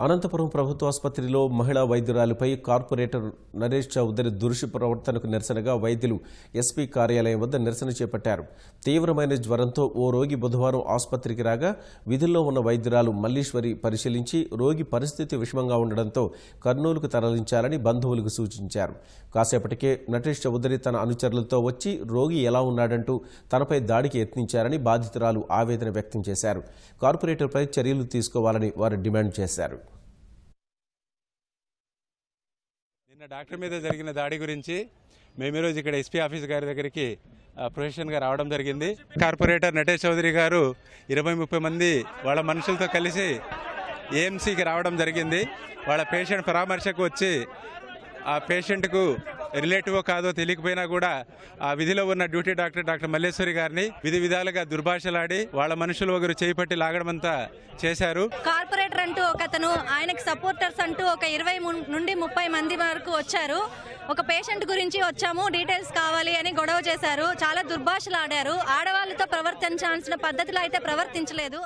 అనంతపురం ప్రభుత్వ ఆసుపత్రిలో మహిళా వైద్యురాలిపై కార్పొరేటర్ నరేష్ చౌదరి దురుసు ప్రవర్తనకు నిరసనగా వైద్యులు ఎస్పీ కార్యాలయం వద్ద నిరసన చేపట్టారు. తీవ్రమైన జ్వరంతో ఓ రోగి బుధవారం ఆసుపత్రికి రాగా విధుల్లో ఉన్న వైద్యురాలు మల్లీశ్వరి పరిశీలించి రోగి పరిస్థితి విషమంగా ఉండడంతో కర్నూలుకు తరలించాలని బంధువులకు సూచించారు. కాసేపటికే నరేష్ చౌదరి తన అనుచరులతో వచ్చి రోగి ఎలా ఉన్నాడంటూ తనపై దాడికి యత్నించారని బాధితురాలు ఆవేదన వ్యక్తం చేశారు. కార్పొరేటర్పై చర్యలు తీసుకోవాలని వారు డిమాండ్ చేశారు. నిన్న డాక్టర్ మీద జరిగిన దాడి గురించి మేము ఈరోజు ఇక్కడ ఎస్పీ ఆఫీస్ గారి దగ్గరికి ప్రొఫెషన్గా రావడం జరిగింది. కార్పొరేటర్ నటేష్ చౌదరి గారు 20-30 మంది వాళ్ళ మనుషులతో కలిసి ఏఎంసీకి రావడం జరిగింది. వాళ్ళ పేషెంట్ పరామర్శకు వచ్చి ఆ పేషెంట్కు రిలేటివో కాదో తెలియకపోయినా కూడా ఆ విధిలో ఉన్న డ్యూటీ డాక్టర్ మల్లేశ్వరి గారిని విధి విధాలుగా దుర్భాషలాడి వాళ్ళ మనుషులు ఒకరు చేపట్టి లాగడమంతా చేశారు. కార్పొరేటర్ అంటూ ఒకతను, ఆయనకు సపోర్టర్స్ అంటూ ఒక 20 నుండి 30 మంది వరకు వచ్చారు. ఒక పేషెంట్ గురించి వచ్చాము, డీటెయిల్స్ కావాలి అని గొడవ చేశారు. చాలా దుర్భాషలాడారు. ఆడవాళ్లతో ప్రవర్తించాల్సిన పద్ధతిలో అయితే ప్రవర్తించలేదు.